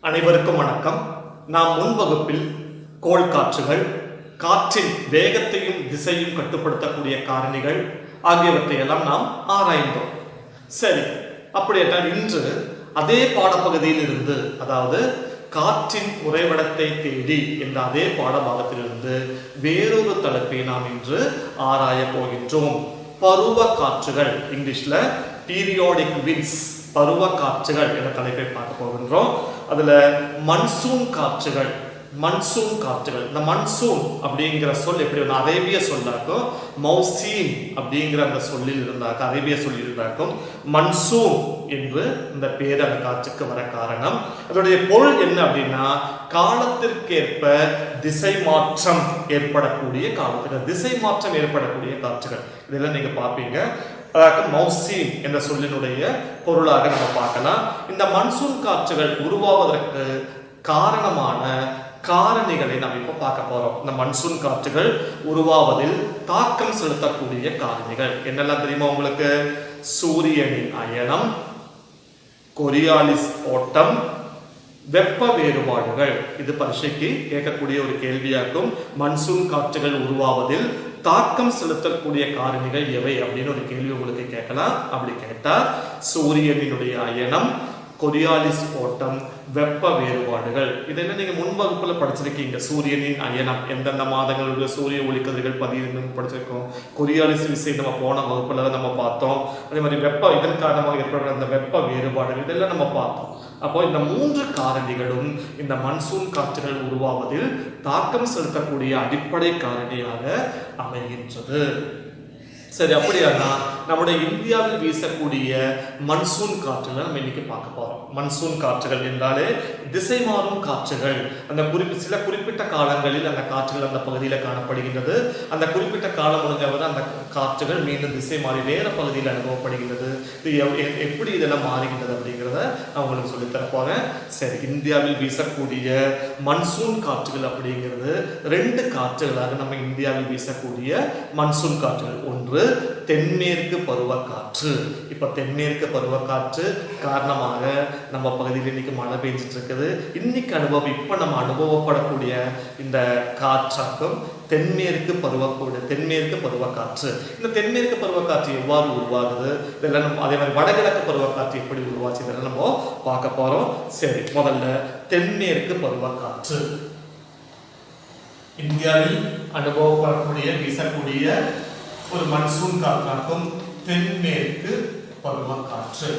அனைவருக்கும் வணக்கம். நாம் முன் வகுப்பில் கோள் காற்றுகள், காற்றின் வேகத்தையும் திசையும் கட்டுப்படுத்தக்கூடிய காரணிகள் ஆகியவற்றை எல்லாம் நாம் ஆராய்ந்தோம். சரி, அப்படியென்றால் இன்று அதே பாடப்பகுதியில் இருந்து, அதாவது காற்றின் உறைவிடத்தை தேடி என்ற அதே பாடபாகத்திலிருந்து வேறொரு தலைப்பை நாம் இன்று ஆராய போகின்றோம். பருவ காற்றுகள், இங்கிலீஷ்ல பீரியாடிக் விண்ட்ஸ், பருவ காற்றுகள் என்ற தலைப்பை பார்க்க போகின்றோம். அதுல மன்சூன் காற்றுகள், இந்த மன்சூன் அப்படிங்கிற சொல் எப்படி அரேபிய சொல்லாக்கும், மௌசீம் அப்படிங்கிற அந்த சொல்லில் இருந்தாக்கும், அரேபிய சொல்லில் இருந்தாக்கும் மன்சூன் என்று இந்த பேர் அந்த காற்றுக்கு வர காரணம். அதனுடைய பொருள் என்ன அப்படின்னா, காலத்திற்கேற்ப திசை மாற்றம் ஏற்படக்கூடிய காற்றுகள், திசை மாற்றம் ஏற்படக்கூடிய காற்றுகள். இதெல்லாம் நீங்க பார்ப்பீங்க. மௌசீம் என்ற சொல்லினுடைய பொருளாக நம்ம பார்க்கலாம். இந்த மன்சூன் காற்றுகள் உருவாவதற்கு காரணமான காரணிகளை நம்ம இப்ப பார்க்க போறோம். இந்த மன்சூன் காற்றுகள் உருவாவதில் தாக்கம் செலுத்தக்கூடிய காரணிகள் என்னெல்லாம் தெரியுமா உங்களுக்கு? சூரியனின் அயனம், கொரியாலிஸ் ஓட்டம், வெப்ப வேறுபாடுகள். இது பரீட்சைக்கு கேட்கக்கூடிய ஒரு கேள்வியாகும். மன்சூன் காற்றுகள் உருவாவதில் தாக்கம் செலுத்தக்கூடிய காரணிகள் எவை அப்படின்னு ஒரு கேள்வி உங்களுக்கு கேட்கலாம். அப்படி கேட்டா சூரியனினுடைய அயனம், கொரியாலிஸ் ஓட்டம், வெப்ப வேறுபாடுகள். இதெல்லாம் நீங்க முன் வகுப்புல படிச்சிருக்கீங்க. சூரியனின் அயனம் எந்தெந்த மாதங்களுடைய சூரிய ஒளிக்கதிர்கள் பதிவு படிச்சிருக்கோம். கொரியாலிஸ் விசை நம்ம போன வகுப்புல நம்ம பார்த்தோம். அதே மாதிரி வெப்ப, இதன் காரணமாக ஏற்படுற அந்த வெப்ப வேறுபாடுகள் இதெல்லாம் நம்ம பார்த்தோம். அப்போ இந்த மூன்று காரணிகளும் இந்த மன்சூன் காற்றுகள் உருவாவதில் தாக்கம் செலுத்தக்கூடிய அடிப்படை காரணியாக அமைகின்றது. சரி, அப்படியானா நம்முடைய இந்தியாவில் வீசக்கூடிய மன்சூன் காற்றுகளை நம்ம இன்னைக்கு பார்க்க போறோம். மன்சூன் காற்றுகள் என்றாலே திசை மாறும் காற்றுகள். அந்த சில குறிப்பிட்ட காலங்களில் அந்த காற்றுகள் அந்த பகுதியில் காணப்படுகின்றது. அந்த குறிப்பிட்ட காலம் முடிஞ்சவரை அந்த காற்றுகள் மீண்டும் திசை மாறி வேற பகுதியில் அனுபவப்படுகின்றது. இது எப்படி இதெல்லாம் மாறுகின்றது அப்படிங்கிறத நான் உங்களுக்கு சொல்லித்தர போறேன். சரி, இந்தியாவில் வீசக்கூடிய மன்சூன் காற்றுகள் அப்படிங்கிறது ரெண்டு காற்றுகளாக நம்ம இந்தியாவில் வீசக்கூடிய மன்சூன் காற்றுகள். ஒன்று தென்மேற்கு பருவக்காற்று. இப்ப தென்மேற்கு பருவக்காற்று காரணமாக நம்ம பகுதியில் இன்னைக்கு மழை பெஞ்சிட்டு இருக்குது. இன்னைக்கு இப்ப நம்ம அனுபவப்படக்கூடிய இந்த காற்றாக்கும் தென்மேற்கு பருவக்காற்று. இந்த தென்மேற்கு பருவக்காற்று எவ்வாறு உருவாகுது, இதெல்லாம் அதே மாதிரி வடகிழக்கு பருவக்காற்று எப்படி உருவாச்சு, இதெல்லாம் நம்ம பார்க்க போறோம். சரி, முதல்ல தென்மேற்கு பருவக்காற்று. இந்தியாவில் அனுபவப்படக்கூடிய வீசக்கூடிய ஒரு மன்சூன் காற்றாக்கும் தென்மேற்கு பருவக்காற்று.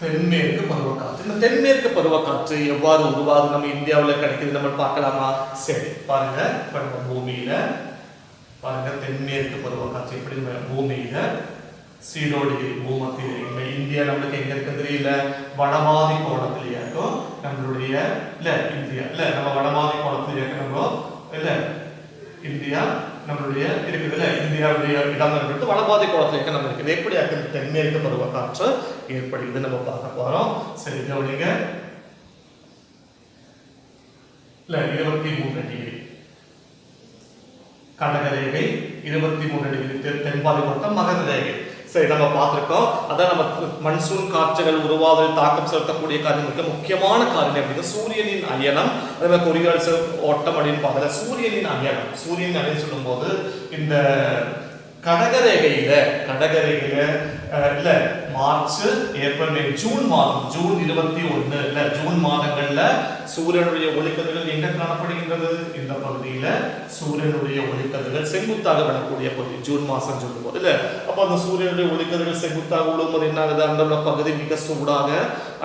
தென்மேற்கு பருவக்காற்று. இந்த தென்மேற்கு பருவக்காற்று எவ்வாறு உருவாகுது, நம்ம இந்தியாவில் கிடைக்குது நம்ம பார்க்கலாமா? சரி, பாருங்க. பூமியில பாருங்க, தென்மேற்கு பருவக்காற்று எப்படி பூமியில 0 டிகிரி பூமத்திய இந்தியா நம்மளுக்கு எங்க இருக்கு தெரியல, வடமாதி கோணத்திலேயே இருக்கும் நம்மளுடைய நம்ம வடமாதி கோணத்திலேயே இருக்கு. நம்ம இல்ல இந்தியா நம்மளுடைய இருக்குதுல்ல, இந்தியாவுடைய இடம் வடபாதி கோணத்துல நம்ம இருக்குது. எப்படி தென்மேற்கு பருவக்காற்று ஏற்படுகிறது நம்ம பார்க்க போறோம். சரி, கவனிங்க. 23 டிகிரி கடகரேகை, 23 டிகிரி தென்பாதி மொத்தம் மகர ரேகை. சரி, நம்ம பார்த்திருக்கோம். அதான் நம்ம மன்சூன் காற்றுகள் உருவாவதில் தாக்கம் செலுத்தக்கூடிய காரணம் முக்கியமான காரணம் அப்படின்னா சூரியனின் அயனம், அதே மாதிரி கொரியாலிஸ் ஓட்டம் அப்படின்னு பார்க்கல. சூரியனின் அயனம் சொல்லும் போது இந்த கடகரேகையில இல்ல மார்ச், ஏப்ரல், மே, ஜூன் மாதம், ஜூன் 21 இல்ல ஜூன் மாதங்கள்ல சூரியனுடைய ஒளிக்கதிர்கள் எங்க காணப்படுகின்றது? இந்த பகுதியில சூரியனுடைய ஒளிக்கதிர்கள் செங்குத்தாக விடக்கூடிய பகுதி ஜூன் மாசம் சொல்லும்போது இல்ல. அப்ப அந்த சூரியனுடைய ஒளிக்கதிர்கள் செங்குத்தாக விழும்போது என்ன ஆகுது? அந்த பகுதி மிக சூடாக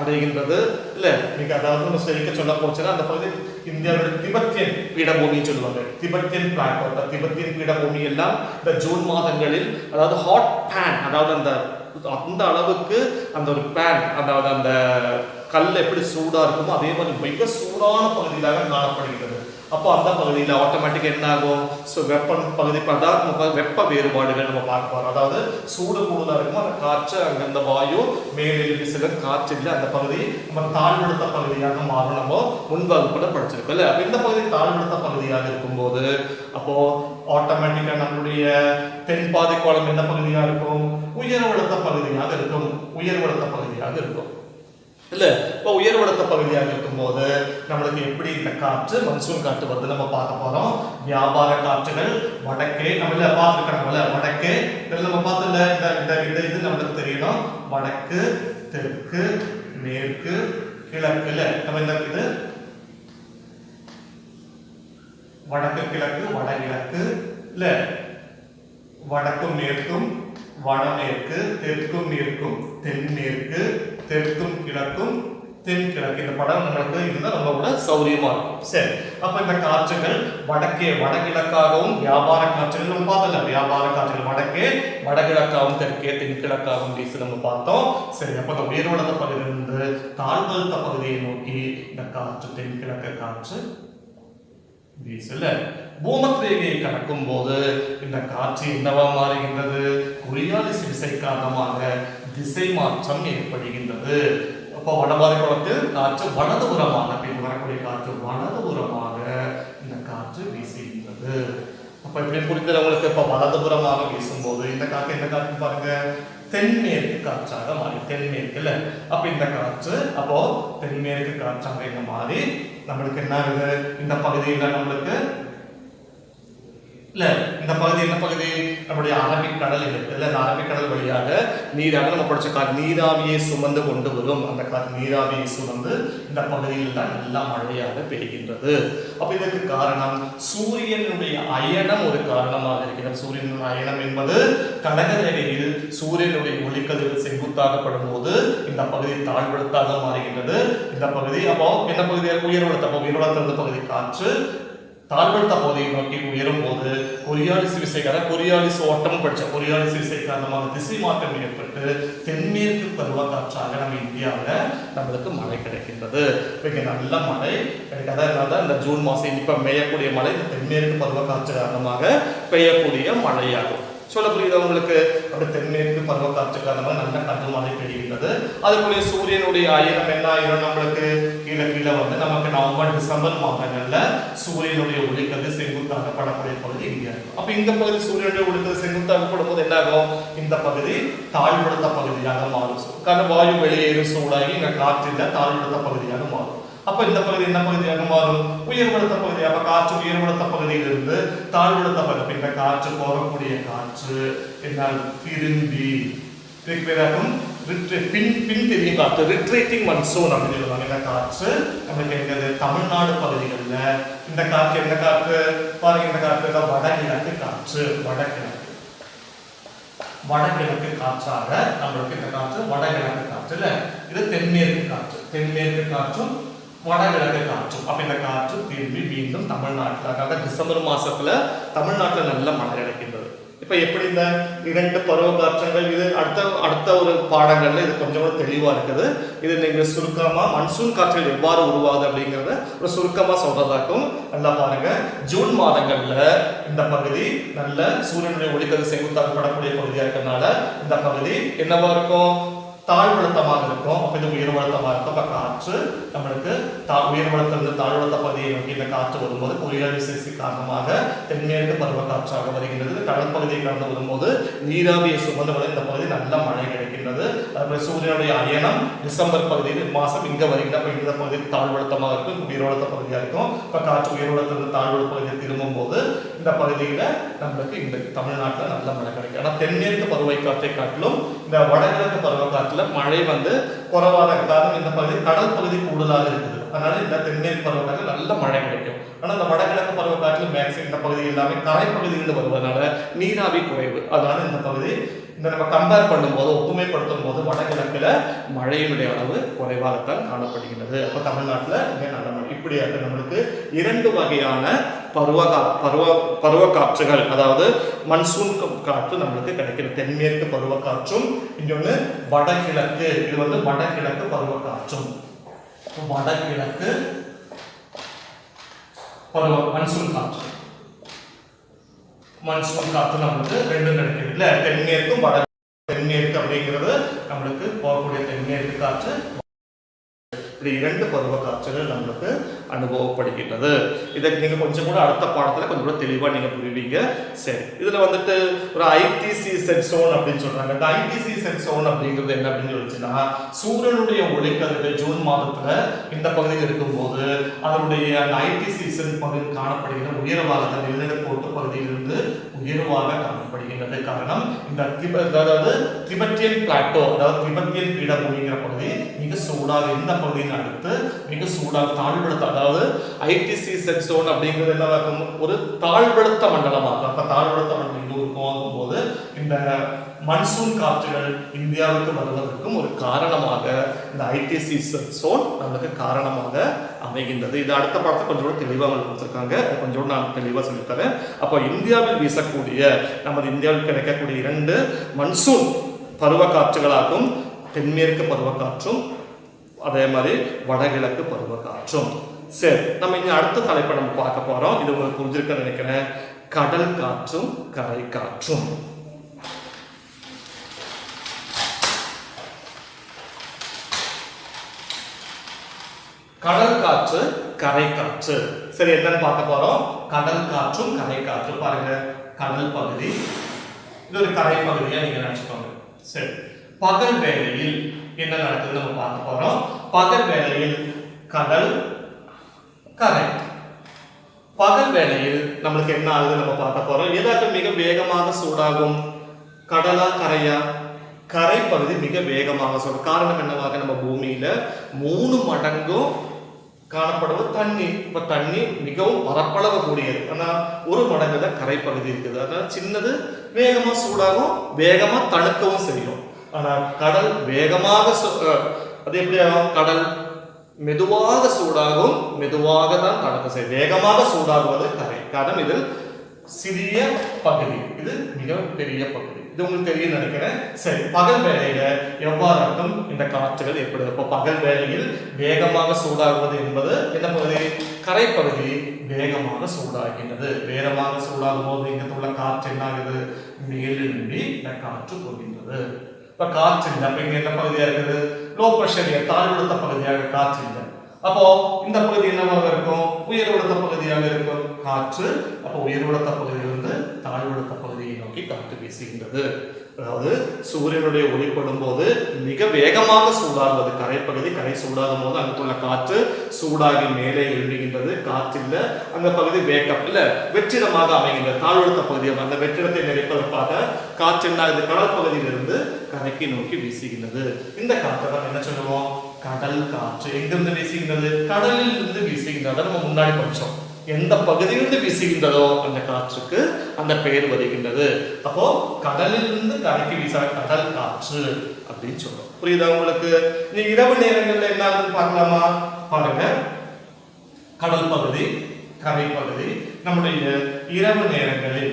அடைகின்றது இல்ல. மிக, அதாவது நம்ம சரிக்க சொல்ல போச்சுன்னா அந்த பகுதி இந்தியாவுடைய திபெத்தியன் பீடபூமின்னு சொல்லுவாங்க. திபெத்தியன் பிளாட்டோ, திபெத்தியன் பீடபூமி எல்லாம் இந்த ஜூன் மாதங்களில், அதாவது ஹாட் பேன், அதாவது அந்த அளவுக்கு அந்த ஒரு பேன், அதாவது அந்த கல் எப்படி சூடா இருக்குமோ அதே மாதிரி மிக சூடான பகுதியிலாக காணப்படுகிறது. அப்போ அந்த பகுதியில் ஆட்டோமேட்டிக்காக என்ன ஆகும்? வெப்ப வேறுபாடுகள் நம்ம பார்க்க போறோம். அதாவது சூடு கூடுதலா இருக்கும் அந்த காற்று, அங்க அந்த வாயு மேலே வீசுகிற காற்று இல்லை, அந்த பகுதி நம்ம தாழ்வடுத்த பகுதியாக மாறும். நம்ம முன்வகுப்புல படிச்சிருக்கோம் இல்ல. அப்ப இந்த பகுதி தாழ்வடுத்த பகுதியாக இருக்கும்போது அப்போ ஆட்டோமேட்டிக்கா நம்மளுடைய தென்பாதி கோளம் என்ன பகுதியாக இருக்கும்? உயர்வழுத்த பகுதியாக இருக்கும். இல்ல. இப்போ உயர்வழுத்த பகுதியாக இருக்கும்போது நம்மளுக்கு எப்படி இந்த காற்று மன்சூன் காற்று வந்து நம்ம பார்க்க போறோம். வியாபார காற்றுகள் வடக்கே நம்ம பார்த்துக்கணும்ல, வடக்கே இதில் நம்ம பார்த்தல இந்த இது நம்மளுக்கு தெரியணும். வடக்கு, தெற்கு, மேற்கு, கிழக்குல நம்ம இந்த இது வடக்கு, கிழக்கு, வடகிழக்கு இல்ல, வடக்கும் மேற்கும் வடமேற்கு, தெற்கும் மேற்கும் தென்மேற்கு, தெற்கும் கிழக்கும் தென்கிழக்கு. இந்த படம் நம்மளுக்கு இதுதான் ரொம்ப சௌரியமா இருக்கும். சரி, அப்ப இந்த காற்றுகள் வடக்கே வடகிழக்காகவும் வியாபார காற்றுகள் நம்ம பார்த்தல, வியாபார காற்றுகள் வடக்கே வடகிழக்காகவும் தெற்கே தென்கிழக்காகவும் வீசு நம்ம பார்த்தோம். சரி, அப்ப இந்த உயர்வழுத்த பகுதியிலிருந்து தாழ்வழுத்த பகுதியை நோக்கி இந்த காற்று தென்கிழக்கு காற்று வீசல. பூமத்திரேகையை கடக்கும் போது இந்த காற்று என்னவா மாறுகின்றது? கொரியாலிஸ் விசை காரணமாக திசை மாற்றம் ஏற்படுகின்றது. அப்போ வடபாதை குளத்தில் காற்று வலதுபுறமாக வரக்கூடிய காற்று வலதுபுறமாக இந்த காற்று வீசுகின்றது. அப்ப இப்படி புரிந்தவங்களுக்கு இப்ப வலதுபுறமாக வீசும்போது இந்த காற்று என்ன காற்று பாருங்க, தென்மேற்கு காற்றாக மாறி, தென்மேற்குல. அப்ப இந்த காற்று அப்போ தென்மேற்கு காற்றாக இங்க மாறி நம்மளுக்கு என்ன ஆகுது? இந்த பகுதியில நம்மளுக்கு இல்ல, இந்த பகுதி என்ன பகுதி? நம்முடைய அரபிக் கடல் இருக்கு இல்ல, இந்த அரபிக் கடல் வழியாக நீராக நம்ம படிச்ச காற்று நீராவியை சுமந்து கொண்டு வரும். அந்த காற்று நீராவியை சுமந்து இந்த பகுதியில் தான் நல்லா மழையாக பெய்கின்றது. அப்ப இதற்கு காரணம் சூரியனுடைய அயனம் ஒரு காரணமாக இருக்கிறது. சூரியனுடைய அயனம் என்பது கடகரேகையில் சூரியனுடைய ஒளிக்கதிர்கள் செங்குத்தாகப்படும் போது இந்த பகுதி தாழ்வழுத்தாக மாறுகின்றது. இந்த பகுதி அப்போ என்ன பகுதியாக உயர்வழுத்த பகுதி காற்று தாழ்வழுத்த பகுதியை நோக்கி உயரும் போது கொரியாலிஸ் விசை கொரியாலிஸ் ஓட்டம் படிச்ச கொரியாலிஸ் விசை காரணமாக திசை மாற்றம் ஏற்பட்டு தென்மேற்கு பருவ காற்றாக நம்ம இந்தியாவில் நம்மளுக்கு மழை கிடைக்கின்றது. இங்க நல்ல மழை கிடைக்காத இந்த ஜூன் மாசம் இப்ப பெய்யக்கூடிய மழை இந்த தென்மேற்கு பருவ காற்று காரணமாக பெய்யக்கூடிய மழையாகும். சொல்ல புரியுது உங்களுக்கு? அப்படி தென்மேற்கு பருவ காற்று காரணமாக நல்ல கடும் மழை பெய்கின்றது. அதுக்குள்ளே சூரியனுடைய அயனம் என்ன ஆயிரும்? நம்மளுக்கு கீழே கீழே வந்து நமக்கு நவம்பர் டிசம்பர் மாதங்கள்ல சூரியனுடைய ஒளிக்கதிர் செங்குத்தாக படக்கூடிய பகுதி இந்தியா இருக்கும். அப்ப இந்த பகுதி சூரியனுடைய ஒளிக்கதிர் செங்குத்தாக படும்போது என்ன ஆகும்? இந்த பகுதி தாழ்வழுத்த பகுதியாக மாறும். காரணம் வாயு வெளியேறும் சூடாகி இந்த காற்றில் தாழ்வழுத்த பகுதியாக மாறும். அப்ப இந்த பகுதி என்ன பகுதியாக மாறும்? உயர்வழுத்த பகுதி. அப்ப காற்று உயர்வழுத்த பகுதியிலிருந்து தாழ்வழுத்த பகுதி, இந்த காற்று போகக்கூடிய காற்று என்ன திரும்பி பின்திரியும் காற்று, ரிட்ரீட்டிங் மன்சூன் அப்படின்னு சொல்லுவாங்க. இந்த காற்று நமக்கு எங்கிறது? தமிழ்நாடு பகுதிகளில் இந்த காற்று என்ன காற்று பாருங்க, இந்த காற்று வடகிழக்கு காற்று, வடகிழக்கு காற்றாக நம்மளுக்கு இந்த காற்று வடகிழக்கு காற்று இல்ல, இது தென்மேற்கு காற்று, தென்மேற்கு காற்றும் வடகிழக்கு காற்றும். அப்ப இந்த காற்று திரும்பி மீண்டும் தமிழ்நாட்டுக்காக டிசம்பர் மாசத்துல தமிழ்நாட்டுல நல்ல மழை கிடைக்கின்றது. இப்ப எப்படி இந்த இரண்டு பருவ காற்றுகள் இது அடுத்த ஒரு பாடங்கள்ல இது கொஞ்சம் தெளிவா இருக்குது. இது நீங்க சுருக்கமா மன்சூன் காற்றுகள் எவ்வாறு உருவாகுது அப்படிங்கறத ஒரு சுருக்கமா சொல்றதாக்கும். நல்லா பாருங்க, ஜூன் மாதங்கள்ல இந்த பகுதி நல்ல சூரியனுடைய ஒளிக்கதிர் செங்குத்தாக படக்கூடிய பகுதியா இருக்கிறதுனால இந்த பகுதி என்னவா இருக்கும்? தாழ்வழுத்தமாக இருக்கும். அப்ப இது உயர்வழுத்தமாக இருக்கும். அப்ப காற்று நம்மளுக்கு உயர்வழுத்திலிருந்து தாழ்வழுத்த பகுதியை நோக்கி இந்த காற்று வரும்போது கொரியாலிஸ் விசை காரணமாக தென்மேற்கு பருவ காற்றாக வருகின்றது. கடல் பகுதியை கடந்து வரும்போது நீராவியை சுமந்து வர இந்த பகுதி நல்ல மழை கிடைக்கின்றது. அதுபோல சூரியனுடைய அயனம் டிசம்பர் பகுதியில் மாசம் இங்க வருகின்ற இந்த பகுதி தாழ்வழுத்தமாக இருக்கும், உயர்வழுத்த பகுதியா இருக்கும். இப்ப காற்று உயர்வழுத்திலிருந்து தாழ்வழுத்த பகுதியை திரும்பும் போது இந்த பகுதியில நம்மளுக்கு இந்த தமிழ்நாட்டில் நல்ல மழை கிடைக்கும். ஆனா தென்மேற்கு பருவ காற்றை காட்டிலும் இந்த வடகிழக்கு பருவ காற்றுல மழை வந்து குறைவாக காரணம் இந்த பகுதி கடல் பகுதி கூடுதலாக இருக்குது. அதனால இந்த தென்மேற்கு பருவக்காற்றில் நல்ல மழை கிடைக்கும். ஆனா இந்த வடகிழக்கு பருவக்காற்றில் மேக்சிமம் இந்த பகுதி எல்லாமே கரை பகுதிகளில் வருவதனால நீராவி குறைவு. அதனால இந்த பகுதி இந்த நம்ம கம்பேர் பண்ணும்போது ஒப்புமைப்படுத்தும் போது வடகிழக்குல மழையினுடைய அளவு குறைவாகத்தான் காணப்படுகிறது. அப்ப தமிழ்நாட்டுல நல்ல மழை. இப்படியாக நம்மளுக்கு இரண்டு வகையான பருவ காற்றுகள், அதாவது மன்சூன் காற்று நம்மளுக்கு கிடைக்கிறது. தென்மேற்கு பருவ காற்றும், இன்னொன்னு வடகிழக்கு, இது வந்து வடகிழக்கு பருவ காற்றும். வடகிழக்கு பருவ மன்சூன் காற்று, மன்சூன் காற்று நம்மளுக்கு ரெண்டும் கிடைக்கிறது இல்ல. தென்மேற்கும் தென்மேற்கு அப்படிங்கிறது நம்மளுக்கு போகக்கூடிய தென்மேற்கு காற்று, இப்படி 2 பருவ காற்றுகள் நம்மளுக்கு அனுபவப்படுகின்றது. இதை நீங்க கொஞ்சம் கூட அடுத்த பாடத்துல கொஞ்சம் கூட தெளிவா நீங்க புரிவீங்க. சரி, இதுல வந்துட்டு ஒரு ஐடிசி செட் சோன் அப்படின்னு சொல்றாங்க. இந்த ஐடிசி செட் சோன் அப்படிங்கிறது என்ன அப்படின்னு சொல்லிச்சுன்னா, சூரியனுடைய ஒளிக்கதிர்கள் ஜூன் மாதத்துல இந்த பகுதியில் இருக்கும்போது அதனுடைய ஐடிசி செட் பகுதியில் காணப்படுகிற உயர்வாக நிலநடுக்கோட்டு பகுதியிலிருந்து உயர்வாக காணப்படுகின்றது. காரணம் இந்த அதாவது திபெத்தியன் பிளாட்டோ, அதாவது திபெத்தியன் பீடபூமிங்கிற பகுதி மிக சூடாக, இந்த பகுதியின் அடுத்து மிக சூடாக தாழ்வழுத்த, அதாவது ஐடிசி செட் சோன் அப்படிங்கிறது என்ன ஒரு தாழ்வழுத்த மண்டலமாக, அப்ப தாழ்வழுத்த மண்டலம் போது இந்த மன்சூன் காற்றுகள் இந்தியாவுக்கு வருவதற்கும் ஒரு காரணமாக இந்த ஐடிசி சோன் நமக்கு காரணமாக அமைகின்றது. இது அடுத்த பாடத்தை கொஞ்சம் தெளிவாக கொடுத்திருக்காங்க, கொஞ்சம் நான் தெளிவாக சொல்லித்தரேன். அப்போ இந்தியாவில் வீசக்கூடிய, நமது இந்தியாவில் கிடைக்கக்கூடிய 2 மன்சூன் பருவ காற்றுகளாகும் தென்மேற்கு பருவக்காற்றும் அதே மாதிரி வடகிழக்கு பருவக்காற்றும். சரி, நம்ம இங்க அடுத்த தலைப்பை நம்ம பார்க்க போறோம். இது உங்களுக்கு புரிஞ்சிருக்க நினைக்கிறேன். கடல் காற்றும் கரை காற்றும். கடல் காற்று கரை காற்று. சரி, என்னன்னு பார்க்க போறோம். கடல் காற்றும் கரை காற்று. பாருங்க, கடல் பகுதி, இது ஒரு கரை பகுதியா நீங்க நினைச்சுக்கோங்க. சரி, பகல் வேளையில் என்ன நடக்குது நம்ம பார்க்க போறோம். பகல் வேளையில் கடல் கரை. பகல் வேளையில் நம்மளுக்கு என்ன ஆகுது நம்ம பார்க்க போறோம். எதாவது மிக வேகமாக சூடாகும், கடலா கரையா? கரை பகுதி மிக வேகமாக சூடும். காரணம் என்னவாக, நம்ம பூமியில 3 மடங்கும் காணப்படுவது தண்ணி. இப்ப தண்ணி மிகவும் பரப்பளவு கூடியது, ஆனா 1 மடங்கு தான் கரை பகுதி இருக்குது. அதனால சின்னது வேகமா சூடாகும், வேகமா தணுக்கவும் செய்யும். ஆனா கடல் வேகமாக அது எப்படி ஆகும், கடல் மெதுவாக சூடாகும், மெதுவாக தான் தடுக்க செய்யும். வேகமாக சூடாகுவது கரை. காரணம் இதில் சிறிய பகுதி, இது மிக பெரிய பகுதி. இது உங்களுக்கு தெரியும் நினைக்கிறேன். சரி, பகல் வேளையில எவ்வாறு இந்த காற்றுகள் ஏற்படுது. இப்போ பகல் வேளையில் வேகமாக சூடாகுவது என்பது என்ன பகுதி, கரை பகுதி வேகமாக சூடாகின்றது. வேகமாக சூடாகும் போது இங்க உள்ள காற்று என்ன ஆகுது, மேலெழும்பி இந்த காற்று போகின்றது. இப்ப காற்று இல்லை, அப்ப இங்க என்ன பகுதியா இருக்குது, லோ பிரஷர், தாழ்வழுத்த பகுதியாக காற்று இல்லை. அப்போ இந்த பகுதி என்னவாக இருக்கும், உயர்வழுத்த பகுதியாக இருக்கும் காற்று. அப்போ உயர்வழுத்த பகுதியிலிருந்து தாழ்வழுத்த பகுதியை நோக்கி காற்று வீசுகின்றது. அதாவது சூரியனுடைய ஒளிப்படும் போது மிக வேகமாக சூடாகுவது கரைப்பகுதி. கரை சூடாகும் போது அங்குள்ள காற்று சூடாகி மேலே எழுதுகின்றது. காற்றில்ல, அந்த பகுதி வேகம் இல்ல வெற்றிடமாக அமைகின்றது. தாழ்வழுத்த பகுதியாக அந்த வெற்றிடத்தை நிறைப்பதற்காக காற்று என்ன கடல் பகுதியிலிருந்து கரைக்கு நோக்கி வீசுகின்றது. இந்த காற்றை நம்ம என்ன சொல்லுவோம், கடல் காற்று. எங்கிருந்து வீசுகின்றது, கடலில் இருந்து வீசுகின்றது. நம்ம முன்னாடி படிச்சோம். எந்த பகுதியிலிருந்து வீசுகின்றதோ அந்த காற்றுக்கு அந்த பெயர் வருகின்றது. அப்போ கடலில் இருந்து கரைக்கு வீச கடல் காற்று அப்படின்னு சொல்றோம். புரியுதா உங்களுக்கு? நீ இரவு நேரங்கள்ல என்ன ஆகுதுன்னு பார்க்கலாமா? பாருங்க, கடல் பகுதி, கரை பகுதி. நம்முடைய இரவு நேரங்களில்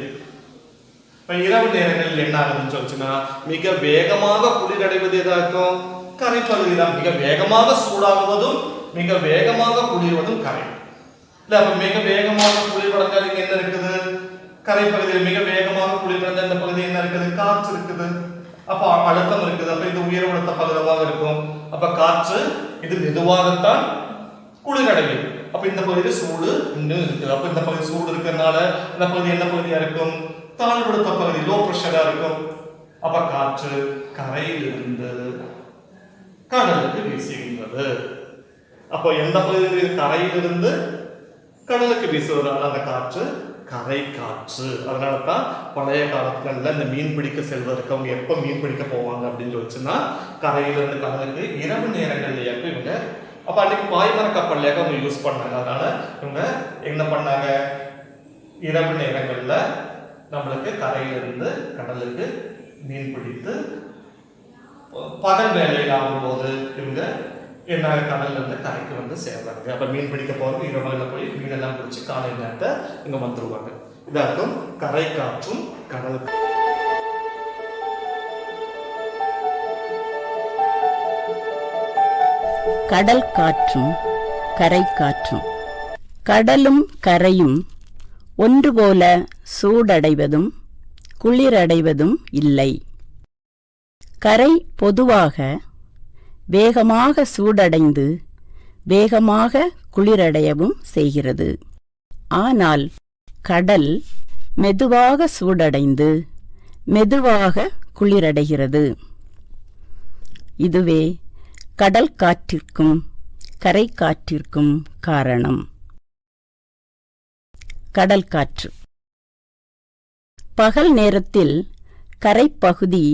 இரவு நேரங்களில் என்ன ஆகுதுன்னு சொல்லுச்சுன்னா, மிக வேகமாக குளிரடைவது எதா இருக்கும், கரை பகுதி தான். மிக வேகமாக சூடாகுவதும் மிக வேகமாக குளிர்வதும் கரை. இல்ல, அப்ப மிக வேகமாக குளிர்வடைஞ்சால் இங்க என்ன இருக்குது, கரை பகுதியில் மிக வேகமாக குளிர்வடைஞ்ச இந்த பகுதி என்ன இருக்குது, காற்று இருக்குது. அப்ப அழுத்தம் இருக்குது. அப்ப இது உயர்வழுத்த பகுதியாக இருக்கும். அப்ப காற்று இது மெதுவாகத்தான் குளிரடையும். அப்ப இந்த பகுதியில் சூடு இன்னும் இருக்குது. அப்ப இந்த பகுதி சூடு இருக்கிறதுனால இந்த பகுதி என்ன பகுதியா இருக்கும், தாழ்வழுத்த பகுதி, லோ பிரஷரா இருக்கும். அப்ப காற்று கரையிலிருந்து கடலுக்கு வீசுகின்றது. அப்போ எந்த பகுதியில் கரையிலிருந்து கடலுக்கு வீசுவதால் அந்த காற்று கரை காற்று. அதனாலதான் பழைய காலத்துல இந்த மீன் பிடிக்க செல்வதற்கு அவங்க எப்ப மீன் பிடிக்க போவாங்க அப்படின்னு சொல்லிச்சுன்னா, கரையிலிருந்து கடலுக்கு இரவு நேரங்கள்ல இவங்க அப்ப அன்னைக்கு பாய்மர கப்பல்லையாக அவங்க யூஸ் பண்ணாங்க. அதனால இவங்க என்ன பண்ணாங்க, இரவு நேரங்கள்ல நம்மளுக்கு கரையிலிருந்து கடலுக்கு மீன் பிடித்து பகல் வேலையில் ஆகும்போது இவங்க என்ன கடல்ல இருந்து கரைக்கு வந்து சேர்றாங்க. அப்ப மீன் பிடிக்க போறது இரவுல போய் மீனெல்லாம் பிடிச்சி காலை நேரத்தை இங்க வந்துருவாங்க. இதாகும் கரை காற்றும் கடல். கடல் காற்றும் கரை காற்றும். கடலும் கரையும் ஒன்று போல சூடடைவதும் குளிரடைவதும் இல்லை. கரை பொதுவாக வேகமாக சூடடைந்து வேகமாக குளிரடையவும் செய்கிறது. ஆனால் கடல் மெதுவாக சூடடைந்து மெதுவாக குளிரடைகிறது. இதுவே கடல் காற்றிற்கும் கரை காற்றிற்கும் காரணம். கடல் காற்று பகல் நேரத்தில் கரைப்பகுதி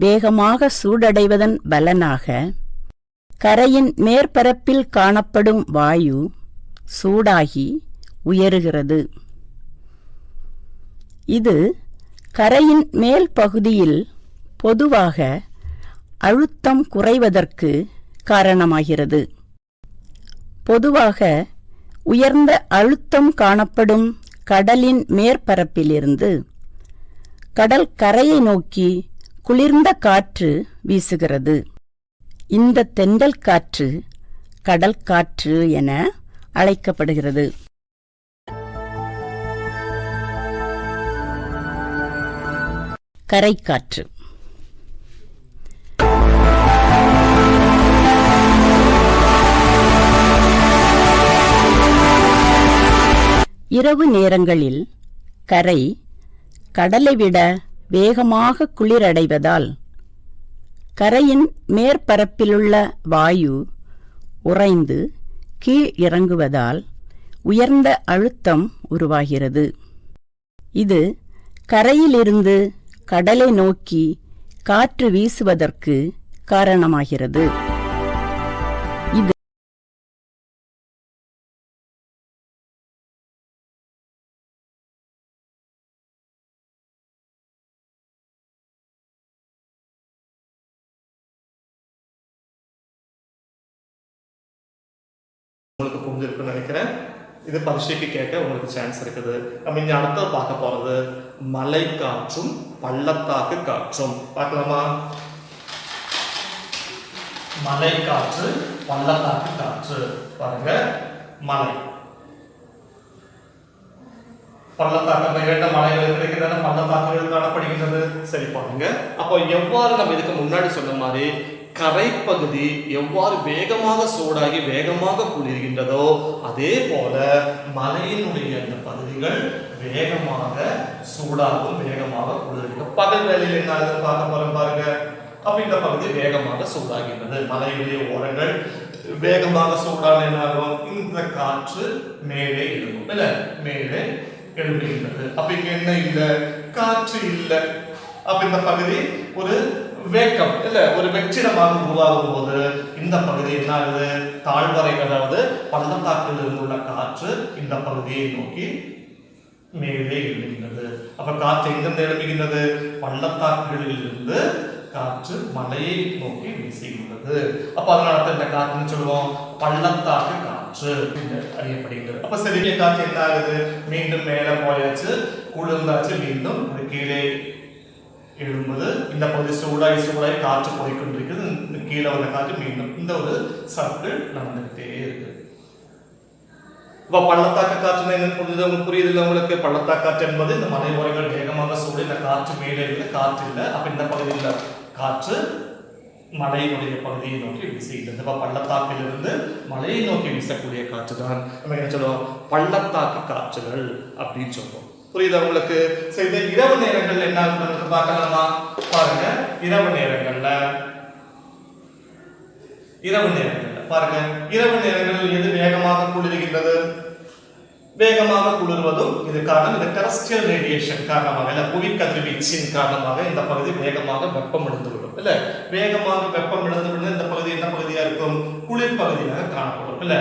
வேகமாக சூடடைவதன் பலனாக கரையின் மேற்பரப்பில் காணப்படும் வாயு சூடாகி உயருகிறது. இது கரையின் மேல் பகுதியில் பொதுவாக அழுத்தம் குறைவதற்கு காரணமாகிறது. பொதுவாக உயர்ந்த அழுத்தம் காணப்படும் கடலின் மேற்பரப்பிலிருந்து கடல் கரையை நோக்கி குளிர்ந்த காற்று வீசுகிறது. இந்த தென்றல் காற்று கடல் காற்று என அழைக்கப்படுகிறது. கரைக்காற்று இரவு நேரங்களில் கரை கடலை விட வேகமாக குளிரடைவதால் கரையின் மேற்பரப்பிலுள்ள வாயு உறைந்து கீழ் இறங்குவதால் உயர்ந்த அழுத்தம் உருவாகிறது. இது கரையிலிருந்து கடலை நோக்கி காற்று வீசுவதற்கு காரணமாகிறது. இது உங்களுக்கு புரிஞ்சிருக்குன்னு நினைக்கிறேன். இது பரீட்சைக்கு கேட்க உங்களுக்கு சான்ஸ் இருக்குது. நம்ம இங்க அடுத்த பார்க்க போறது மலை காற்றும் பள்ளத்தாக்கு காற்றும். பார்க்கலாமா? மலை காற்று பள்ளத்தாக்கு காற்று. பாருங்க, மலை பள்ளத்தாக்கு இரண்டு மலைகள் கிடைக்கின்றன, பள்ளத்தாக்குகள் காணப்படுகின்றது. சரி, பாருங்க. அப்போ எவ்வாறு நம்ம இதுக்கு முன்னாடி சொன்ன மாதிரி கரைப்பகுதி எவ்வாறு வேகமாக சூடாகி வேகமாக குளிர்கின்றதோ அதே போல மலையினுடைய இந்த பகுதிகள் வேகமாக சூடாகும், வேகமாக குளிர்கின்றன. பகல் வேளையில் என்ன ஆகுது பார்க்க போறோம் பாருங்க. அப்ப இந்த பகுதி வேகமாக சூடாகின்றது. மலையுடைய ஓரங்கள் வேகமாக சூடான என்ன ஆகும்? இந்த காற்று மேலே எழும்பும், இல்ல மேலே எழும்புகின்றது. அப்ப இங்க என்ன இல்லை? காற்று இல்லை. அப்ப இந்த பகுதி ஒரு வேக்கம் இல்ல ஒரு வெற்றிடமாக உருவாகும் போது இந்த பகுதி என்ன ஆகுது? தாழ்வரை, அதாவது பள்ளத்தாக்கில் இருந்துள்ள காற்று இந்த பகுதியை நோக்கி மேலே எழும்புகின்றது. அப்ப காற்று எங்கிருந்து எழும்புகின்றது? பள்ளத்தாக்குகளில் இருந்து காற்று மலையை நோக்கி வீசுகின்றது. அப்ப அதனால இந்த காற்றுன்னு சொல்லுவோம் பள்ளத்தாக்கு காற்று அறியப்படுகின்றது. அப்ப சிறிய காற்று என்ன ஆகுது? மீண்டும் மேல போயாச்சு, குளிர்ந்தாச்சு, மீண்டும் அது கீழே எழும்புது. இந்த பகுதி சூடாய் காற்று போய்கொண்டிருக்குது. கீழே வந்த காற்று மீண்டும் இந்த ஒரு சர்க்கிள் நடந்துகிட்டே இருக்கு. இப்ப பள்ளத்தாக்கு காற்று என்ன புரியுது இல்லை உங்களுக்கு? பள்ளத்தாக்கு காற்று என்பது இந்த மலை ஓரங்கள் வேகமாக சூடு, இந்த காற்று மேலே இருந்து காற்று இல்லை. அப்ப இந்த பகுதியில் காற்று மலையினுடைய பகுதியை நோக்கி வீசுகிறது. இப்ப பள்ளத்தாக்கிலிருந்து மலையை நோக்கி வீசக்கூடிய காற்று தான் நம்ம என்ன சொல்லுவோம்? பள்ளத்தாக்கு காற்றுகள் அப்படின்னு சொல்றோம். புரியுதா உங்களுக்கு? சரி, இரவு நேரங்கள் என்ன பார்க்கலாமா? பாருங்க, இரவு நேரங்கள்ல பாருங்க, இரவு நேரங்களில் எது வேகமாக குளிர்கின்றது? வேகமாக குளிர்வதும் இது காரணம் இந்த டெரஸ்ட்ரியல் ரேடியேஷன் காரணமாக, இல்ல புவி கதிர்வீச்சின் காரணமாக இந்த பகுதி வேகமாக வெப்பம் இழந்துவிடும். இல்ல வேகமாக வெப்பம் இழந்து இந்த பகுதி என்ன பகுதியா இருக்கும்? குளிர் பகுதியாக காணப்படும். இல்ல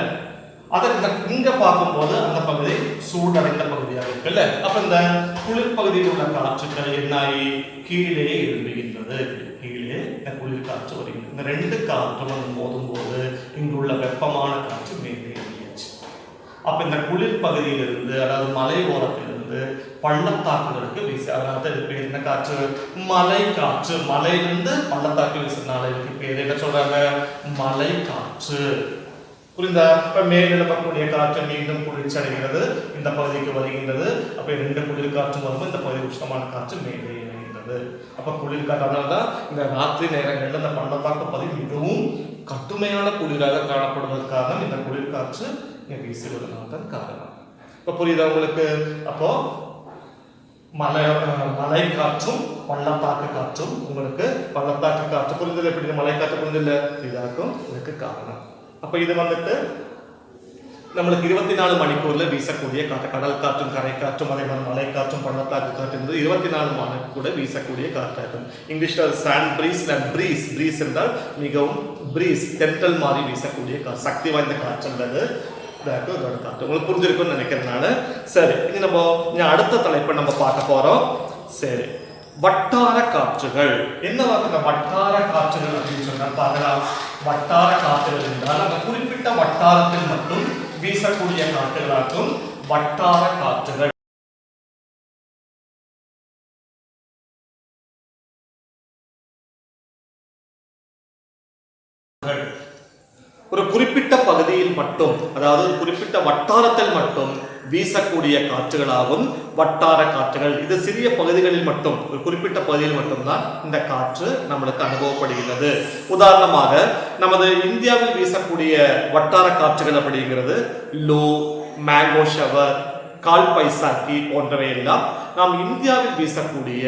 அதற்கு இங்க பார்க்கும்போது அந்த பகுதி சூடடைந்த பகுதியாக இருக்கு. இல்ல அப்ப இந்த குளிர் பகுதியில் உள்ள காற்றுகள் என்னாயி கீழே எழும்புகின்றது. கீழே இந்த குளிர் காற்று வருகிறது. இந்த ரெண்டு காற்றும் மோதும் போது இங்குள்ள வெப்பமான காற்று மேலே எழும்பியாச்சு. அப்ப இந்த குளிர் பகுதியிலிருந்து, அதாவது மலை ஓரத்திலிருந்து பள்ளத்தாக்குகளுக்கு வீச, அதனால இது பேர் என்ன காற்று? மலை காற்று. மலையிலிருந்து பள்ளத்தாக்கு வீசுறதுனால இதுக்கு பேர் என்ன சொல்றாங்க? மலை காற்று. புரிந்தா? இப்ப மேல் எழுப்பக்கூடிய காற்று மீண்டும் குளிர்ச்சி அடைகிறது, இந்த பகுதிக்கு வருகின்றது. அப்ப ரெண்டு குளிர் காற்று வரும்போது இந்த பகுதி உஷ்ணமான காற்று மேலே எழுகிறது. அமைகின்றது. அப்ப குளிர் காற்று, அதனால்தான் இந்த ராத்திரி நேரங்களில் இந்த பள்ளத்தாக்கு பகுதி மிகவும் கடுமையான குளிராக காணப்படுவதற்காக இந்த குளிர் காற்று இங்க வீசுவதனால்தான் காரணம். இப்ப புரியுதா உங்களுக்கு? அப்போ மலை காற்றும் பள்ளத்தாக்கு காற்றும், உங்களுக்கு பள்ளத்தாக்கு காற்று புரிதல் எப்படி, மலை காற்று புரிதல் இதாக்கும் இதுக்கு காரணம். அப்ப இது வந்துட்டு நம்மளுக்கு 24 மணிக்கூர்ல வீசக்கூடிய காற்று, கடல் காற்றும் கரை காற்றும் அதே மாதிரி மலை காற்றும் பள்ளத்தாக்கு காற்று என்பது 24 மணிக்கூட வீசக்கூடிய காற்றாகும். இங்கிலீஷ்ல sand breeze and breeze, breeze என்றால் மிகவும் பிரீஸ் தென்றல் மாதிரி வீசக்கூடிய காற்று, சக்தி வாய்ந்த காற்று என்பது காற்று. உங்களுக்கு புரிஞ்சிருக்கும்னு நினைக்கிறதுனால சரி, இனி நம்ம அடுத்த தலைப்பை நம்ம பார்க்க போறோம். சரி, வட்டார காற்றுகள். என்னவாக இந்த வட்டார காற்றுகள் அப்படின்னு சொன்னா பார்க்கலாம். வட்டார காற்றுகள் என்றால் அந்த குறிப்பிட்ட வட்டாரத்தில் மட்டும் வீசக்கூடிய காற்றுகளாகும் வட்டார காற்றுகள். ஒரு குறிப்பிட்ட பகுதியில் மட்டும், அதாவது குறிப்பிட்ட வட்டாரத்தில் மட்டும் வீசக்கூடிய காற்றுகளாகும் வட்டார காற்றுகள். இது சிறிய பகுதிகளில் மட்டும், ஒரு குறிப்பிட்ட பகுதியில் மட்டும்தான் இந்த காற்று நம்மளுக்கு அனுபவப்படுகிறது. உதாரணமாக நமது இந்தியாவில் வீசக்கூடிய வட்டார காற்றுகள் அப்படிங்கிறது லோ, மேங்கோ ஷவர், கால் பைசாக்கி போன்றவை எல்லாம் நாம் இந்தியாவில் வீசக்கூடிய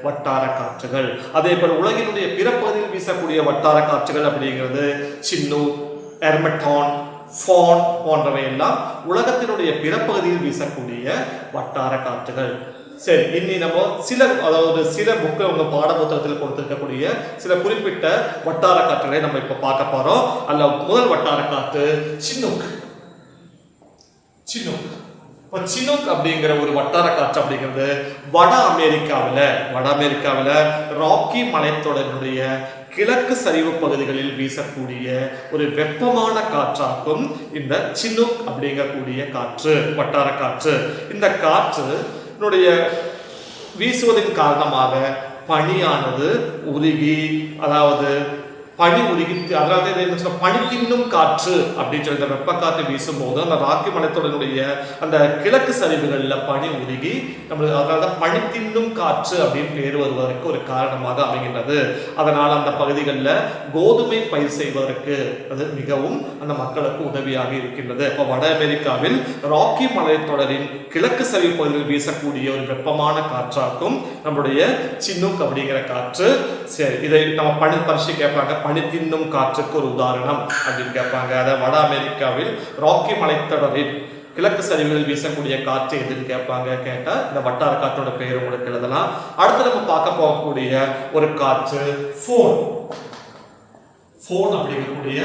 வட்டார காற்றுகள். அதே போல உலகினுடைய பிற பகுதியில் வீசக்கூடிய வட்டார காற்றுகள் அப்படிங்கிறது சின்னு, எர்மட்டான், ஃபோன் போன்றவை எல்லாம் உலகத்தினுடைய பிற பகுதியில் வீசக்கூடிய வட்டார காற்றுகள். சரி, இனி நம்ம சில புக்கு உங்க பாட புத்தகத்தில் கொடுத்திருக்கக்கூடிய சில குறிப்பிட்ட வட்டார காற்றுகளை நம்ம இப்ப பார்க்க போறோம். அல்ல முதல் வட்டார காற்று சின்னூக். சினூக் அப்படிங்கிற ஒரு வட்டார காற்று அப்படிங்கிறது வட அமெரிக்காவில ராக்கி மலைத்தொடரினுடைய கிழக்கு சரிவு பகுதிகளில் வீசக்கூடிய ஒரு வெப்பமான காற்றாக்கும் இந்த சினூக் அப்படிங்கக்கூடிய காற்று, வட்டார காற்று. இந்த காற்று வீசுவதன் காரணமாக பனியானது உருகி, அதாவது பனி உருகி, அதாவது பனி தின்னும் காற்று அப்படின்னு சொல்லி இந்த வெப்ப காற்று வீசும்போது அந்த ராக்கி மலைத்தொடரினுடைய அந்த கிழக்கு சரிவுகளில் பனி உருகி நம்மளுக்கு, அதனால பனி தின்னும் காற்று அப்படின்னு பேர் வருவதற்கு ஒரு காரணமாக அமைகின்றது. அதனால் அந்த பகுதிகளில் கோதுமை பயிர் செய்வதற்கு அது மிகவும் அந்த மக்களுக்கு உதவியாக இருக்கின்றது. இப்போ வட அமெரிக்காவில் ராக்கி மலைத்தொடரின் கிழக்கு சரிவு பகுதியில் வீசக்கூடிய ஒரு வெப்பமான காற்றாக்கும் நம்மளுடைய சின்னூக் அப்படிங்கிற காற்று. சரி, இதை நம்ம பரிசு கேட்பாங்க, பனி தின்னும் காற்றுக்கு ஒரு உதாரணம் அப்படின்னு கேட்பாங்க. அதை வட அமெரிக்காவில் ராக்கி மலைத்தொடரில் கிழக்கு சரிவுகளில் வீசக்கூடிய காற்று எதுன்னு கேட்பாங்க. கேட்டா இந்த வட்டார காற்றோட பெயர் உங்களுக்கு எழுதலாம். அடுத்து நம்ம பார்க்க போகக்கூடிய ஒரு காற்று ஃபோன் அப்படிங்கக்கூடிய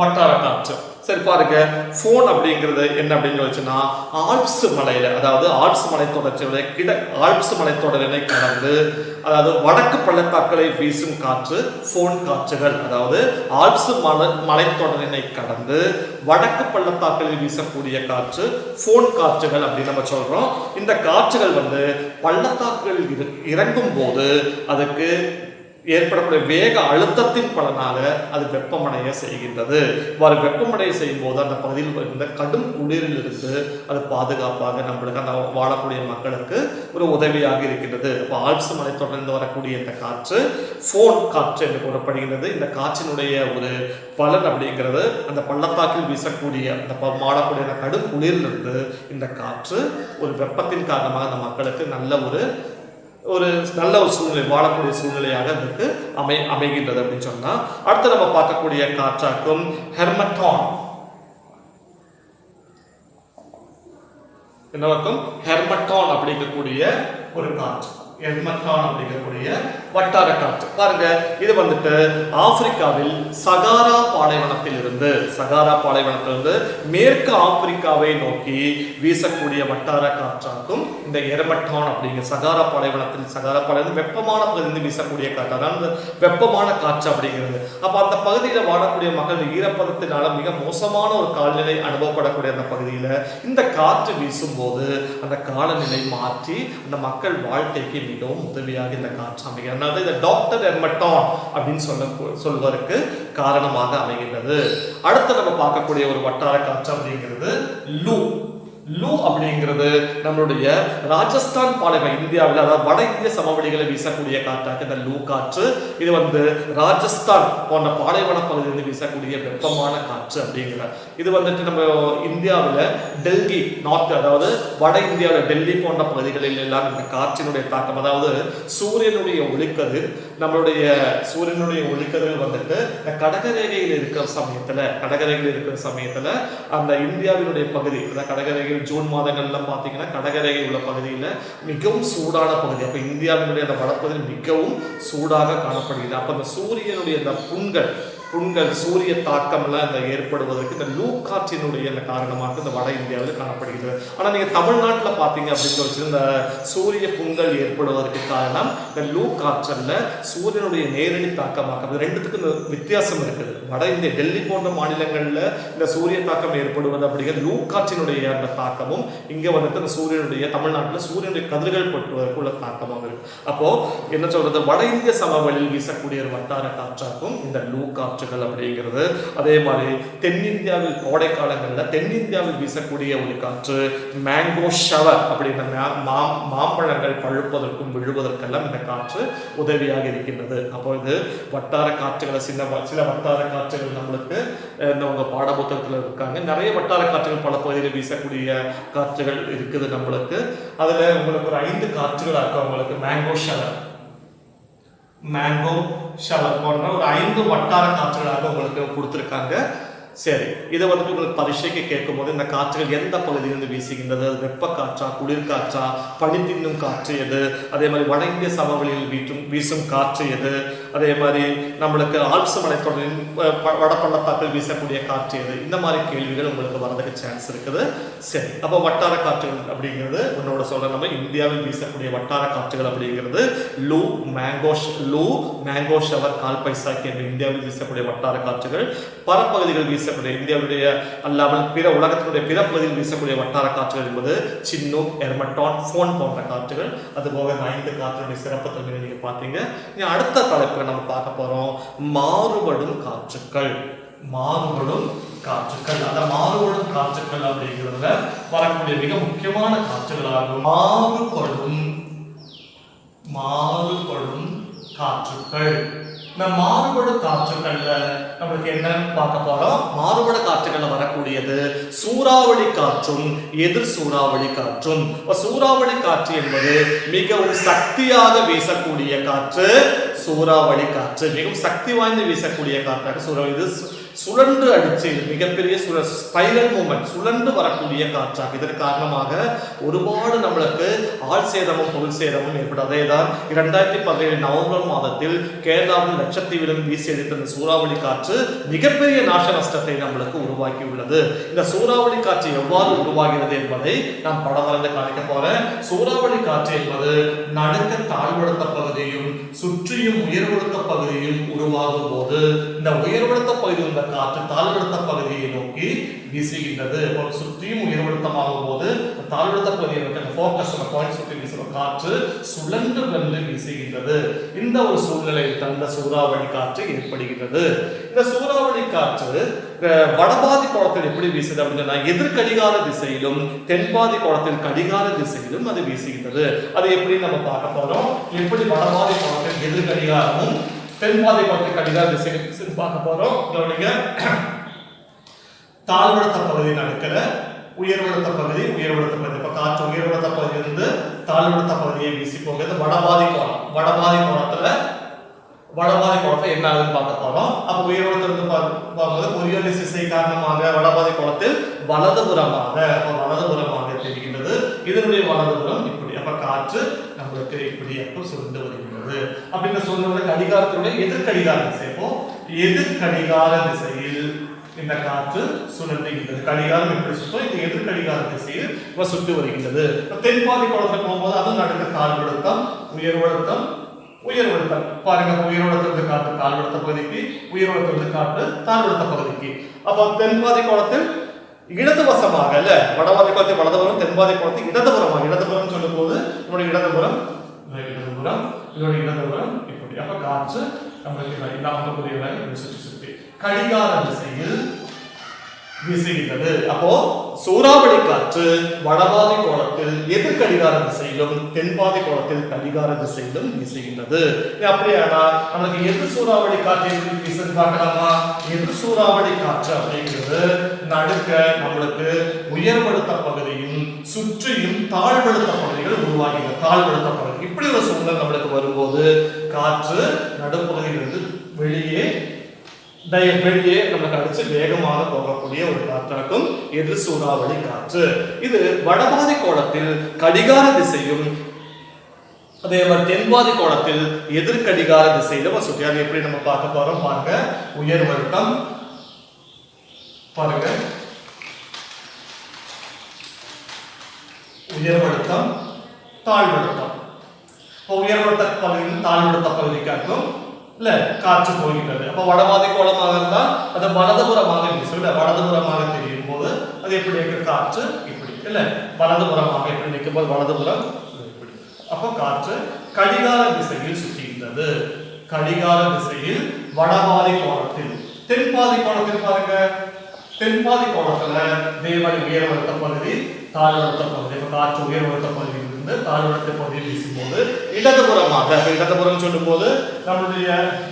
வட்டார காற்று. சரி பாருங்க, ஃபோன் அப்படிங்கிறது என்ன அப்படின்னு வச்சுன்னா ஆல்ப்ஸ் மலையில, அதாவது ஆல்ப்ஸ் மலைத்தொடரினை கடந்து, அதாவது வடக்கு பள்ளத்தாக்களை வீசும் காற்று ஃபோன் காற்றுகள். அதாவது ஆல்ப்ஸ் மலைத்தொடரினை கடந்து வடக்கு பள்ளத்தாக்களில் வீசக்கூடிய காற்று ஃபோன் காற்றுகள் அப்படின்னு நம்ம சொல்றோம். இந்த காற்றுகள் பள்ளத்தாக்குகளில் இறங்கும் போது அதுக்கு ஏற்படக்கூடிய வேக அழுத்தத்தின் பலனாக அது வெப்பமடைய செய்கின்றது. இவ்வாறு வெப்பமடைய செய்யும் போது அந்த பகுதியில் இருந்த கடும் குளிரில் இருந்து அது பாதுகாப்பாக நம்மளுக்கு அந்த வாழக்கூடிய மக்களுக்கு ஒரு உதவியாக இருக்கின்றது. இப்போ ஆல்ப்ஸ் மலைத்தொடர்ந்து வரக்கூடிய இந்த காற்று ஃபோன் காற்று என்று கூறப்படுகின்றது. இந்த காற்றினுடைய ஒரு பலன் அப்படிங்கிறது அந்த பள்ளத்தாக்கில் வீசக்கூடிய அந்த மாடக்கூடிய அந்த கடும் குளிரிலிருந்து இந்த காற்று ஒரு வெப்பத்தின் காரணமாக அந்த மக்களுக்கு நல்ல ஒரு சூழ்நிலை, வாழக்கூடிய சூழ்நிலையாக அதுக்கு அமைகின்றது அப்படின்னு சொன்னா, அடுத்து நம்ம பார்க்கக்கூடிய காற்றாக்கும் ஹெர்மட்டான். என்னவாக்கும்? ஹெர்மட்டான் அப்படிங்கக்கூடிய ஒரு காற்று, ஹெர்மட்டான் அப்படிங்கக்கூடிய வட்டார காற்று. பாருங்க, இது ஆப்பிரிக்காவில் சகாரா பாலைவனத்திலிருந்து மேற்கு ஆப்பிரிக்காவை நோக்கி வீசக்கூடிய வட்டார காற்றாக்கும் இந்த ஹெர்மட்டான் அப்படிங்கிற சகாரா பாலைவனம் வெப்பமான பகுதியில் வீசக்கூடிய காற்று, அதாவது வெப்பமான காற்று அப்படிங்கிறது. அப்ப அந்த பகுதியில் வாழக்கூடிய மக்கள் ஈரப்பதத்தினால மிக மோசமான ஒரு காலநிலை அனுபவப்படக்கூடிய அந்த பகுதியில இந்த காற்று வீசும் போது அந்த காலநிலை மாற்றி அந்த மக்கள் வாழ்க்கைக்கு மிகவும் உதவியாக இந்த காற்று அமைகிறது. இந்த டாக்டர் ஹெர்மட்டான் அப்படின்னு சொல்வதற்கு காரணமாக அமைகின்றது. அடுத்து நம்ம பார்க்கக்கூடிய ஒரு வட்டார காற்று அப்படிங்கிறது லூ அப்படிங்கிறது நம்மளுடைய ராஜஸ்தான் பாலைவனம் இந்தியாவில், அதாவது வட இந்திய சமவெளிகளை வீசக்கூடிய காற்றாக இந்த லூ காற்று. இது ராஜஸ்தான் போன்ற பாலைவன பகுதியிலிருந்து வீசக்கூடிய வெப்பமான காற்று அப்படிங்கிற இது நம்ம இந்தியாவில் டெல்லி நார்த், அதாவது வட இந்தியாவில் டெல்லி போன்ற பகுதிகளில் எல்லாம் இந்த காற்றினுடைய தாக்கம், அதாவது சூரியனுடைய ஒளிக்கதிர், நம்மளுடைய சூரியனுடைய ஒளிக்கதிர் இந்த கடகரேகையில் இருக்கிற சமயத்துல அந்த இந்தியாவினுடைய பகுதி, அதாவது கடகரேகை ஜூன் மாதங்கள்ல பாத்தீங்கன்னா கடகரேகை உள்ள பகுதியில மிகவும் சூடான பகுதி. அப்ப இந்தியாவினுடைய அந்த வடப்பகுதியில் மிகவும் சூடாக காணப்படுகிறது. அப்ப அந்த சூரியனுடைய அந்த புண்கள் சூரிய தாக்கம் எல்லாம் ஏற்படுவதற்கு இந்த லூ காற்றினுடைய காரணமாக இந்த வட இந்தியாவில் காணப்படுகிறது. ஆனா நீங்க தமிழ்நாட்டில் பாத்தீங்க அப்படின்னு வச்சு இந்த சூரிய புண்கள் ஏற்படுவதற்கு காரணம் இந்த லூ காற்றல்ல, சூரியனுடைய நேரடி தாக்கமாக. ரெண்டுத்துக்கும் வித்தியாசம் இருக்குது. வட இந்திய டெல்லி போன்ற மாநிலங்கள்ல இந்த சூரிய தாக்கம் ஏற்படுவது அப்படிங்கிற லூ காற்றினுடைய அந்த தாக்கமும், இங்க இந்த சூரியனுடைய தமிழ்நாட்டில் சூரியனுடைய கதிர்கள் பட்டுவதற்கு உள்ள தாக்கமாக இருக்கு. அப்போ என்ன சொல்றது, வட இந்திய சமவெளியில் வீசக்கூடிய ஒரு வட்டார காற்றாகும் இந்த லூ காற்று அப்படிங்கிறது. அதே மாதிரி தென்னிந்தியாவில் கோடை காலங்களில் தென்னிந்தியாவில் வீசக்கூடிய ஒரு காற்று மேங்கோ ஷவர் அப்படின்ற மாம்பழங்கள் பழுப்பதற்கும் விழுவதற்கெல்லாம் இந்த காற்று உதவியாக இருக்கின்றது. அப்போ இது வட்டார காற்றுகளை சில வட்டார காற்றுகள் நம்மளுக்கு உங்க பாட புத்தகத்தில் இருக்காங்க. நிறைய வட்டார காற்றுகள் பல பகுதியில் வீசக்கூடிய காற்றுகள் இருக்குது நம்மளுக்கு. அதுல உங்களுக்கு ஒரு 5 காற்றுகள் இருக்கு. உங்களுக்கு மேங்கோ ஷவர் போன்ற ஒரு 5 வட்டார காற்றுகளாக உங்களுக்கு கொடுத்துருக்காங்க. சரி, இதை உங்களுக்கு பரீட்சைக்கு கேட்கும் போது இந்த காற்றுகள் எந்த பகுதியிலிருந்து வீசுகின்றது, வெப்ப காற்றா, குளிர் காற்றா, பனி தின்னும் காற்று எது, அதே மாதிரி வட இந்திய சமவெளியில் வீசும் காற்று எது, அதே மாதிரி நம்மளுக்கு ஆல்ப்ஸ் மலைத்தொடரின் வட பள்ளத்தாக்கில் வீசக்கூடிய காற்று எது, இந்த மாதிரி கேள்விகள் உங்களுக்கு வரதுக்கு சான்ஸ் இருக்குது. சரி, அப்போ வட்டார காற்றுகள் அப்படிங்கிறது உன்னோட சொல்ற நம்ம இந்தியாவில் வீசக்கூடிய வட்டார காற்றுகள் அப்படிங்கிறது லூ, மேங்கோ ஷவர், கால் பைசாக்கி என்ற இந்தியாவில் வீசக்கூடிய வட்டார காற்றுகள். பரப்பகுதிகள் இந்தியாவுடைய அல்லாமல் பிற உலகத்தினுடைய பிற பகுதியில் வீசக்கூடிய வட்டார காற்றுகள் என்பது சின்னூக், எர்மட்டான், போன் போன்ற காற்றுகள். அதுபோக 5 காற்றுடைய சிறப்பு தன்மையை நீங்க பாத்தீங்க. அடுத்த தலைப்புல நம்ம பார்க்க போறோம் மாறுபடும் காற்றுக்கள். அந்த மாறுபடும் காற்றுக்கள் அப்படிங்கிறதுல வரக்கூடிய மிக முக்கியமான காற்றுகளாகும் மாறுபடும் காற்றுக்கள். இந்த மாறுபடும் காற்றுகள்ல நம்மளுக்கு என்னன்னு பார்க்க போறோம். மாறுபட காற்றுகள்ல வரக்கூடியது சூறாவளி காற்றும் எதிர் சூறாவளி காற்றும். சூறாவளி காற்று என்பது மிகவும் சக்தியாக வீசக்கூடிய காற்று. சூறாவளி காற்று மிகவும் சக்தி வாய்ந்து வீசக்கூடிய காற்றாக சூறாவளி. இது சுழன்று அடிச்சு மிகப்பெரிய ஸ்பைரல் மூமெண்ட் சுழன்று வரக்கூடிய காற்றாக. இதற்கு காரணமாக ஒருபாடு நம்மளுக்கு ஆள் சேதமும் பொருள் சேதமும் ஏற்படும். அதேதான் 2017 நவம்பர் மாதத்தில் கேரளாவில் லட்சத்தீவிலும் வீசி அடித்த இந்த சூறாவளி காற்று மிகப்பெரிய நாச நஷ்டத்தை நம்மளுக்கு உருவாக்கி உள்ளது. இந்த சூறாவளி காற்று எவ்வாறு உருவாகிறது என்பதை நான் படம் வரைந்து காணிக்க போறேன். சூறாவளி காற்று என்பது நடுக்க தாழ்வடுத்த பகுதியும் சுற்றியும் உயர்வடுத்த பகுதியும் உருவாகும் போது இந்த உயர்வடுத்த பகுதியில் காற்று தாழ்வடுத்த பகுதியை நோக்கி வீசுகின்றது. சுற்றியும் உயர்வடுத்தமாகும் போது தாழ்வடுத்த பகுதியை சுற்றி வீசுகிற காற்று சுழன்று வந்து வீசுகின்றது. இந்த ஒரு சூழ்நிலையில் தந்த சூறாவளி காற்று ஏற்படுகிறது. இந்த சூறாவளி காற்று வடபாதி கோணத்தில் எப்படி வீசுது அப்படின்னா எதிர்கடிகார திசையிலும் தென்பாதி கோணத்தில் கடிகார திசையிலும் அது வீசுகின்றது. அது எப்படி நம்ம பார்க்க போறோம். எப்படி வடபாதி கோணத்தில் எதிர்கடிகாரமும் தென்பாதி கோணத்தில் கடிகார திசையிலும் பார்க்க போறோம். தாழ்வடுத்த பகுதி நடக்கிற உயர்வடுத்த பகுதி இப்ப காற்று உயர்வடுத்த பகுதியிலிருந்து தாழ்வடுத்த பகுதியை வீசி போகிறது. வடபாதி கோணத்துல என்ன ஆகுதுன்னு பார்க்க போறோம். அப்ப உயர்வடுத்திலிருந்து பார்க்கும்போது உயர்வு திசை காரணமாக வடபாதி கோணத்தில் வலதுபுறமாக தெரிகின்றது. இதனுடைய வலதுபுறம் இப்படி. அப்ப காற்று நம்மளுக்கு இப்படி சுருந்து வருகின்றது. அப்படின்ற சூழ்நிலை கடிகாரத்தினுடைய எதிர்கடிகார திசை. இப்போ எதிர்கடிகார திசையில் இந்த காற்று சுழற்றுகின்றது. கடிகாரம் எப்படி சுற்றும், இது எதிர்கடிகார திசையில் சுற்றி வருகின்றது. தென்பாதி கோணத்தில் போகும்போது அது நடுக்க தாழ்வடுத்தம் உயர்வடுத்தம் பாருங்க. உயர்வடுத்திலிருந்து காற்று தாழ்வடுத்த பகுதிக்கு, உயர்வடுத்திலிருந்து காற்று தாழ்வடுத்த பகுதிக்கு. அப்ப தென்பாதி கோணத்தில் இடதுவசமாக இல்ல, வடபாதி கோணத்தில் வலதுபுறம், தென்பாதி கோணத்தில் இடதுபுறம் சொல்லும் போது நம்முடைய இடதுபுறம் இப்படி. அப்ப காற்று நம்மளுக்கு சுற்றி கடிகார திசையில் வீசுகின்றது. அப்போ சூறாவளி காற்று வடபாதி கோணத்தில் எதிர் கடிகார திசையிலும் தென்பாதி கோணத்தில் கடிகார திசையிலும் வீசுகின்றது. அப்படியானா நமக்கு எதிர் சூறாவளி காற்று எப்படி வீசுன்னு பார்க்கலாமா? எதிர் சூறாவளி காற்று அப்படிங்கிறது நடுக்க நம்மளுக்கு உயர்வழுத்த பகுதியும் சுற்றியும் தாழ்வழுத்த பகுதிகள் உருவாகின. தாழ்வழுத்த பகுதி இப்படி ஒரு சூழ்நிலை நம்மளுக்கு வரும்போது காற்று நடுப்பகுதியிலிருந்து வெளியே நமக்கு அடிச்சு வேகமாக போகக்கூடிய ஒரு காற்றாகும் எதிர் சூறாவளி காற்று. இது வடபாதி கோணத்தில் கடிகார திசையும் அதே மாதிரி தென்பாதி கோணத்தில் எதிர் கடிகார திசையிலும் சுற்றி. அது எப்படி நம்ம பார்க்க போறோம் பாருங்க. உயர்வழுத்தம் பாருங்க, உயர்வழுத்தம் தாழ்வழுத்தம். உயர்வழுத்த பகுதியில் தாழ்வழுத்த பகுதிக்காக்கும் இல்ல காற்று போகின்றது. அப்ப வடபாதி கோணமாக இருந்தால் அது வலதுபுறமாக வீசும். வலதுபுறமாக தெரியும் போது அது எப்படி இருக்கு? காற்று இப்படி இல்ல வலதுபுறமாக எப்படி நிற்கும் போது வலதுபுறம் இப்படி. அப்ப காற்று கடிகார திசையில் சுற்றுகின்றது. கடிகார திசையில் வடபாதி கோணத்தில். தென்பாதி கோணத்தில் பாருங்க, தென்பாதி கோணத்துல தேவனை உயர்வழுத்த பகுதி தாழ்வழுத்த பகுதி. இப்ப காற்று உயர்வழுத்த பகுதியில் இருந்து தாழ்வழுத்த பகுதியில் வீசும்போது இடதுபுறமாக, இடதுபுறம் சொல்லும் போது நம்மளுடைய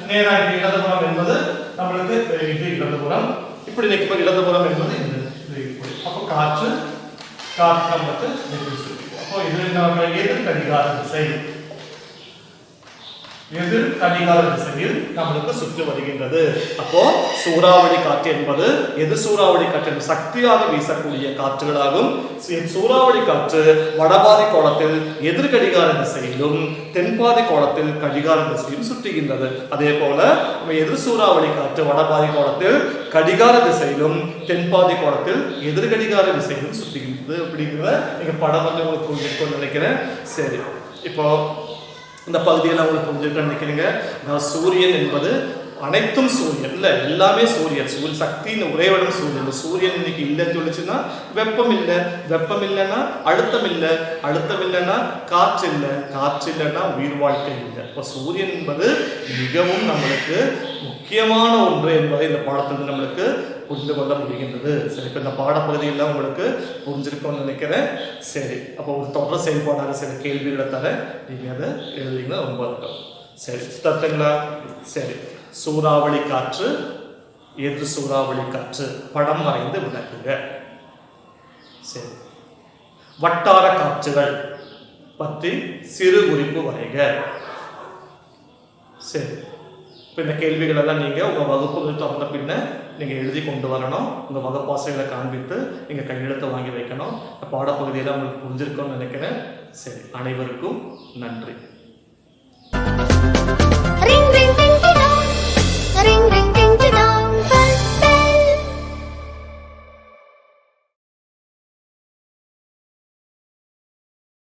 நேராக இடதுபுறம் என்பது நம்மளுக்கு இது இடதுபுறம். இப்படி நிற்கும் இடதுபுறம் என்பது அப்ப காற்று நமக்கு அப்போ இது எதிர் கடிகார திசை. எதிர் கடிகார திசையில் நம்மளுக்கு சுற்றி வருகின்றது. அப்போ சூறாவளி காற்று என்பது எதிர் சூறாவளி காற்று சக்தியாக வீசக்கூடிய காற்றுகளாகும். சூறாவளி காற்று வடபாதி கோணத்தில் எதிர் கடிகார திசையிலும் தென்பாதி கோணத்தில் கடிகார திசையும் சுற்றுகின்றது. அதே போல எதிர் சூறாவளி காற்று வடபாதி கோணத்தில் கடிகார திசையிலும் தென்பாதி கோணத்தில் எதிர் கடிகார திசையிலும் சுற்றுகின்றது. அப்படிங்கிறத நீங்க படம் வந்து உங்களுக்கு புரிஞ்சுக்கணும்னு நினைக்கிறேன். சரி, இப்போ இந்த பகுதியில் உங்களுக்கு புரிஞ்சுக்க நினைக்கிறீங்க. சூரியன் என்பது அனைத்தும் சூரியன் இல்ல, எல்லாமே சூரியன். சூரிய சக்தின்னு உறைவிடம் சூரியன். சூரியன் இன்னைக்கு இல்லைன்னு சொல்லிச்சுன்னா வெப்பம் இல்லை, வெப்பம் இல்லைன்னா அழுத்தம் இல்லை, அழுத்தம் இல்லைன்னா காற்று இல்லை, காற்று இல்லைன்னா உயிர் வாழ்க்கை இல்லை. இப்போ சூரியன் என்பது மிகவும் நம்மளுக்கு முக்கியமான ஒன்று என்பதை இந்த பாடத்திலிருந்து நம்மளுக்கு புரிந்து கொள்ள முடிகின்றது. சரி, இப்போ இந்த பாடப்பகுதியெல்லாம் உங்களுக்கு புரிஞ்சிருக்கும்னு நினைக்கிறேன். சரி, அப்போ ஒரு தொடர் செயல்பாடாக சில கேள்விகளை தர நீங்கள் அதை எழுதிங்கன்னா ரொம்ப இருக்கும். சரி, தத்துங்களா? சரி, சூறாவளி காற்று எதிர் சூறாவளி காற்று படம் வரைந்து விளக்குங்க. சரி, வட்டார காற்றுகள் பற்றி சிறு குறிப்பு வரைக. சரி, இப்போ இந்த கேள்விகள் எல்லாம் நீங்கள் உங்கள் வகுப்புகள் திறந்த பின்ன நீங்கள் எழுதி கொண்டு வரணும். உங்கள் வகுப்பாசைகளை காண்பித்து நீங்கள் கையெழுத்து வாங்கி வைக்கணும். பாடப்பகுதியெல்லாம் உங்களுக்கு புரிஞ்சிருக்கும்னு நினைக்கிறேன். சரி, அனைவருக்கும் நன்றி.